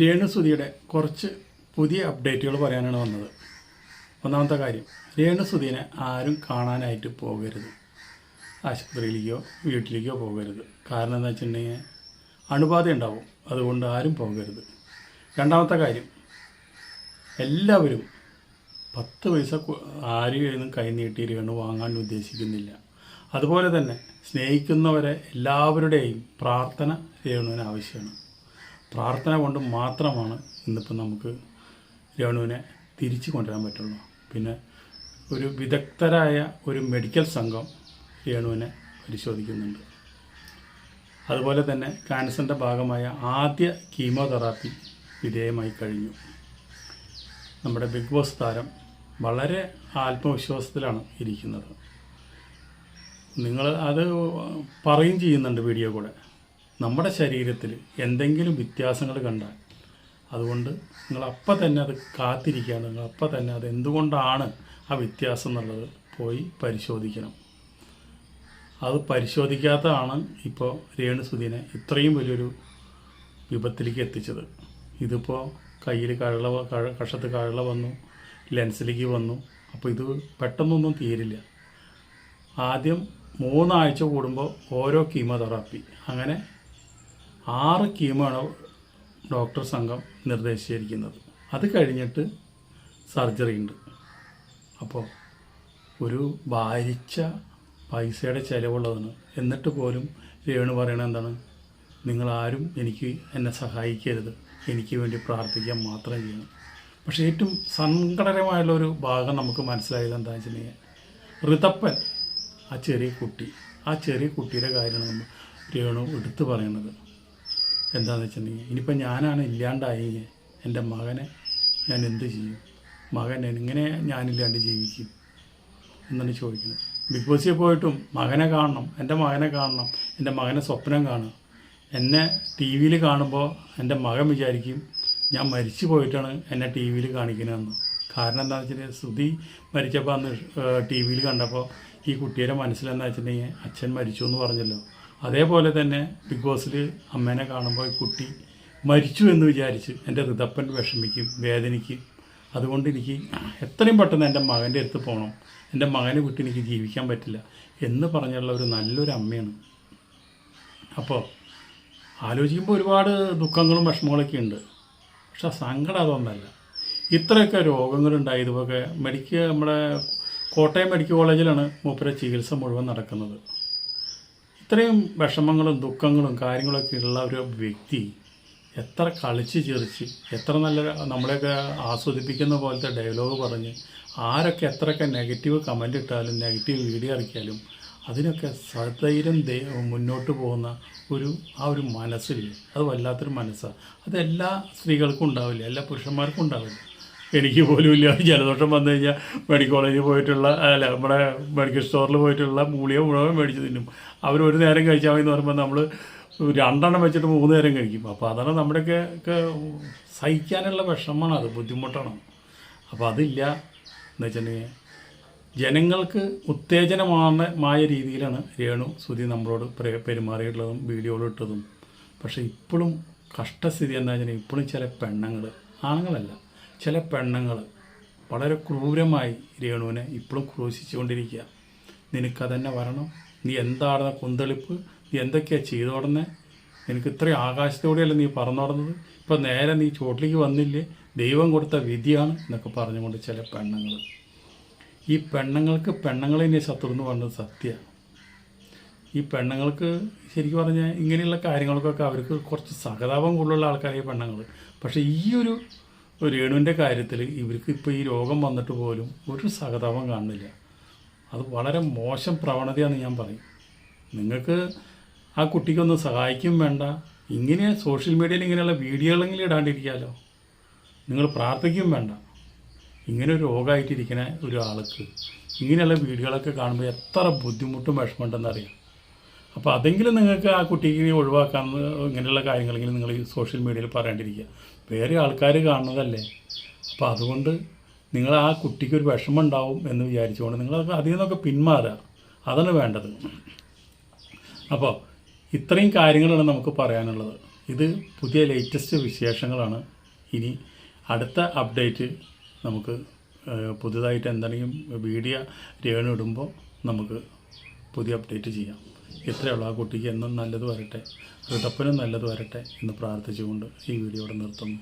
രേണുസുതിയുടെ കുറച്ച് പുതിയ അപ്ഡേറ്റുകൾ പറയാനാണ് വന്നത്. ഒന്നാമത്തെ കാര്യം, രേണുസുതിനെ ആരും കാണാനായിട്ട് പോകരുത്. ആശുപത്രിയിലേക്കോ വീട്ടിലേക്കോ പോകരുത്. കാരണം എന്താ വെച്ചിട്ടുണ്ടെങ്കിൽ അണുബാധ ഉണ്ടാവും. അതുകൊണ്ട് ആരും പോകരുത്. രണ്ടാമത്തെ കാര്യം, എല്ലാവരും 10 പൈസ ആരും കൈ നീട്ടി രേണു വാങ്ങാൻ ഉദ്ദേശിക്കുന്നില്ല. അതുപോലെ തന്നെ സ്നേഹിക്കുന്നവരെ എല്ലാവരുടെയും പ്രാർത്ഥന രേണുവിന് ആവശ്യമാണ്. പ്രാർത്ഥന കൊണ്ട് മാത്രമാണ് ഇന്നിപ്പോൾ നമുക്ക് രേണുവിനെ തിരിച്ചു കൊണ്ടുവരാൻ പറ്റുള്ളൂ. പിന്നെ ഒരു വിദഗ്ധരായ ഒരു മെഡിക്കൽ സംഘം രേണുവിനെ പരിശോധിക്കുന്നുണ്ട്. അതുപോലെ തന്നെ ക്യാൻസറിൻ്റെ ഭാഗമായ ആദ്യ കീമോതെറാപ്പി വിധേയമായി കഴിഞ്ഞു. നമ്മുടെ ബിഗ് ബോസ് താരം വളരെ ആത്മവിശ്വാസത്തിലാണ് ഇരിക്കുന്നത്. നിങ്ങൾ അത് പറയും ചെയ്യുന്നുണ്ട് വീഡിയോ കൂടെ. നമ്മുടെ ശരീരത്തിൽ എന്തെങ്കിലും വ്യത്യാസങ്ങൾ കണ്ടാൽ അതുകൊണ്ട് നിങ്ങളപ്പം തന്നെ അത് കാത്തിരിക്കുകയാണ്. നിങ്ങളപ്പം തന്നെ അത് എന്തുകൊണ്ടാണ് ആ വ്യത്യാസം എന്നുള്ളത് പോയി പരിശോധിക്കണം. അത് പരിശോധിക്കാത്തതാണ് ഇപ്പോൾ രേണുസുതിനെ ഇത്രയും വലിയൊരു വിപത്തിലേക്ക് എത്തിച്ചത്. ഇതിപ്പോൾ കയ്യിൽ കഷത്ത് കഴള വന്നു, ലെൻസിലേക്ക് വന്നു. അപ്പോൾ ഇത് പെട്ടെന്നൊന്നും തീരില്ല. ആദ്യം 3 ആഴ്ച കൂടുമ്പോൾ ഓരോ കീമോതെറാപ്പി, അങ്ങനെ 6 കീമോയാണ് ഡോക്ടർ സംഘം നിർദ്ദേശിച്ചിരിക്കുന്നത്. അത് കഴിഞ്ഞിട്ട് സർജറി ഉണ്ട്. അപ്പോൾ ഒരു ഭാരിച്ച പൈസയുടെ ചിലവുള്ളതാണ്. എന്നിട്ട് പോലും രേണു പറയണത് എന്താണ്, നിങ്ങളാരും എന്നെ സഹായിക്കരുത്, എനിക്ക് വേണ്ടി പ്രാർത്ഥിക്കാൻ മാത്രം ചെയ്യണം. പക്ഷേ ഏറ്റവും സങ്കടകരമായുള്ളൊരു ഭാഗം നമുക്ക് മനസ്സിലായത് എന്താണെന്ന് വെച്ചിട്ടുണ്ടെങ്കിൽ, ഋതപ്പൻ, ആ ചെറിയ കുട്ടിയുടെ കാര്യമാണ് നമ്മൾ രേണു എടുത്തു പറയുന്നത്. എന്താണെന്ന് വെച്ചിട്ടുണ്ടെങ്കിൽ, ഇനിയിപ്പോൾ ഞാനാണ് ഇല്ലാണ്ടായി, എൻ്റെ മകനെ ഞാൻ എന്ത് ചെയ്യും? മകൻ എങ്ങനെ ഞാനില്ലാണ്ട് ജീവിക്കും എന്നാണ് ചോദിക്കുന്നത്. ബിഗ് ബോസിൽ പോയിട്ടും മകനെ കാണണം, എൻ്റെ മകനെ കാണണം, എൻ്റെ മകനെ സ്വപ്നം കാണുക. എന്നെ ടി വിയിൽ കാണുമ്പോൾ എൻ്റെ മകൻ വിചാരിക്കും ഞാൻ മരിച്ചു പോയിട്ടാണ് എന്നെ ടി വിയിൽ കാണിക്കുന്നതെന്ന്. കാരണം എന്താണെന്ന് വെച്ചിട്ടുണ്ടെങ്കിൽ, ശ്രുതി മരിച്ചപ്പോൾ അന്ന് ടി വിയിൽ കണ്ടപ്പോൾ ഈ കുട്ടിയുടെ മനസ്സിലെന്താ വെച്ചിട്ടുണ്ടെങ്കിൽ അച്ഛൻ മരിച്ചു എന്ന് പറഞ്ഞല്ലോ. അതേപോലെ തന്നെ ബിഗ് ബോസിൽ അമ്മേനെ കാണുമ്പോൾ ഈ കുട്ടി മരിച്ചു എന്ന് വിചാരിച്ച് എൻ്റെ ഋതപ്പൻ വിഷമിക്കും, വേദനിക്കും. അതുകൊണ്ട് എനിക്ക് എത്രയും പെട്ടെന്ന് എൻ്റെ മകൻ്റെ അടുത്ത് പോകണം, എൻ്റെ മകനെ വിട്ട് എനിക്ക് ജീവിക്കാൻ പറ്റില്ല എന്ന് പറഞ്ഞുള്ള ഒരു നല്ലൊരു അമ്മയാണ്. അപ്പോൾ ആലോചിക്കുമ്പോൾ ഒരുപാട് ദുഃഖങ്ങളും വിഷമങ്ങളൊക്കെ ഉണ്ട്. പക്ഷെ സങ്കടം അതൊന്നല്ല. ഇത്രയൊക്കെ രോഗങ്ങളുണ്ടായി. ഇതുപോലെ നമ്മുടെ കോട്ടയം മെഡിക്കൽ കോളേജിലാണ് മൂപ്പരെ ചികിത്സ മുഴുവൻ നടക്കുന്നത്. ഇത്രയും വിഷമങ്ങളും ദുഃഖങ്ങളും കാര്യങ്ങളൊക്കെ ഉള്ള ഒരു വ്യക്തി എത്ര കളിച്ച് ചിരിച്ച് എത്ര നല്ല നമ്മളെയൊക്കെ ആസ്വദിപ്പിക്കുന്ന പോലത്തെ ഡയലോഗ് പറഞ്ഞ് ആരൊക്കെ എത്രയൊക്കെ നെഗറ്റീവ് കമൻ്റ് ഇട്ടാലും നെഗറ്റീവ് വീഡിയോ ഇറക്കിയാലും അതിനൊക്കെ സധൈര്യം മുന്നോട്ട് പോകുന്ന ആ ഒരു മനസ്സില്ലേ, അത് വല്ലാത്തൊരു മനസ്സാണ്. അതെല്ലാ സ്ത്രീകൾക്കും ഉണ്ടാവില്ല, എല്ലാ പുരുഷന്മാർക്കും ഉണ്ടാവില്ല. എനിക്ക് പോലും ഇല്ല. ജലദോഷം വന്നു കഴിഞ്ഞാൽ മെഡിക്കൽ കോളേജിൽ പോയിട്ടുള്ള നമ്മുടെ മെഡിക്കൽ സ്റ്റോറിൽ പോയിട്ടുള്ള മൂളിക മുഴുവൻ മേടിച്ച് തിന്നും. അവർ ഒരു നേരം കഴിച്ചാൽ മതി എന്ന് പറയുമ്പോൾ നമ്മൾ 2 എണ്ണം വെച്ചിട്ട് 3 നേരം കഴിക്കും. അപ്പോൾ അതാണ് നമ്മുടെയൊക്കെ സഹിക്കാനുള്ള വിഷമമാണ്, അത് ബുദ്ധിമുട്ടാണ്. അപ്പോൾ അതില്ല എന്ന് വെച്ചിട്ടുണ്ടെങ്കിൽ ജനങ്ങൾക്ക് ഉത്തേജനമായ രീതിയിലാണ് രേണുസുതി നമ്മളോട് പെരുമാറിയിട്ടുള്ളതും വീഡിയോകൾ ഇട്ടതും. പക്ഷേ ഇപ്പോഴും കഷ്ടസ്ഥിതി എന്താ വെച്ചാൽ ഇപ്പോഴും ചില പെണ്ണുങ്ങൾ, ആണുങ്ങളല്ല, ചില പെണ്ണുങ്ങൾ വളരെ ക്രൂരമായി രേണുവിനെ ഇപ്പോഴും ക്രൂശിച്ചുകൊണ്ടിരിക്കുക. നിനക്കതന്നെ വരണം, നീ എന്താണ് കുന്തളിപ്പ്, നീ എന്തൊക്കെയാണ് ചെയ്തോടുന്നത്, നിനക്ക് ഇത്രയും ആകാശത്തോടെയല്ല നീ പറന്നോടുന്നത്, ഇപ്പം നേരെ നീ ചോട്ടിലേക്ക് വന്നില്ലേ, ദൈവം കൊടുത്ത വിധിയാണ് എന്നൊക്കെ പറഞ്ഞുകൊണ്ട് ചില പെണ്ണുങ്ങൾ. ഈ പെണ്ണുങ്ങളെ ഇനി ശത്രു എന്ന് പറഞ്ഞത് സത്യമാണ്. ഈ പെണ്ണുങ്ങൾക്ക് ശരിക്കും പറഞ്ഞാൽ ഇങ്ങനെയുള്ള കാര്യങ്ങൾക്കൊക്കെ അവർക്ക് കുറച്ച് സഹതാപം കൂടുതലുള്ള ആൾക്കാരായ പെണ്ണുങ്ങൾ. പക്ഷേ ഈ ഒരു രേണുവിൻ്റെ കാര്യത്തിൽ ഇവർക്ക് ഇപ്പോൾ ഈ രോഗം വന്നിട്ട് പോലും ഒരു സഹതാപം കാണുന്നില്ല. അത് വളരെ മോശം പ്രവണതയാണെന്ന് ഞാൻ പറയും. നിങ്ങൾക്ക് ആ കുട്ടിക്കൊന്ന് സഹായിക്കും വേണ്ട, ഇങ്ങനെ സോഷ്യൽ മീഡിയയിൽ ഇങ്ങനെയുള്ള വീഡിയോകളെങ്കിലും ഇടാണ്ടിരിക്കാമല്ലോ. നിങ്ങൾ പ്രാർത്ഥിക്കും വേണ്ട. ഇങ്ങനെ ഒരു രോഗമായിട്ടിരിക്കുന്ന ഒരാൾക്ക് ഇങ്ങനെയുള്ള വീഡിയോകളൊക്കെ കാണുമ്പോൾ എത്ര ബുദ്ധിമുട്ടും വിഷമമുണ്ടെന്നറിയാം. അപ്പോൾ അതെങ്കിലും നിങ്ങൾക്ക് ആ കുട്ടിക്ക് ഒഴിവാക്കാൻ ഇങ്ങനെയുള്ള കാര്യങ്ങളെങ്കിലും നിങ്ങൾ ഈ സോഷ്യൽ മീഡിയയിൽ പറയാണ്ടിരിക്കുക. വേറെ ആൾക്കാർ കാണുന്നതല്ലേ. അപ്പോൾ അതുകൊണ്ട് നിങ്ങൾ ആ കുട്ടിക്കൊരു വിഷമം ഉണ്ടാവും എന്ന് വിചാരിച്ചുകൊണ്ട് നിങ്ങൾ അതിൽ നിന്നൊക്കെ പിന്മാറുക. അതാണ് വേണ്ടത്. അപ്പോൾ ഇത്രയും കാര്യങ്ങളാണ് നമുക്ക് പറയാനുള്ളത്. ഇത് പുതിയ ലേറ്റസ്റ്റ് വിശേഷങ്ങളാണ്. ഇനി അടുത്ത അപ്ഡേറ്റ് നമുക്ക് പുതുതായിട്ട് എന്തെങ്കിലും വീഡിയോ രേണു ഇടുമ്പോൾ നമുക്ക് പുതിയ അപ്ഡേറ്റ് ചെയ്യാം. ഇത്രയുള്ള ആ കുട്ടിക്ക് എന്നും നല്ലത് വരട്ടെ, ഋതപ്പനും നല്ലത് വരട്ടെ എന്ന് പ്രാർത്ഥിച്ചുകൊണ്ട് ഈ വീഡിയോ ഇവിടെ നിർത്തുന്നു.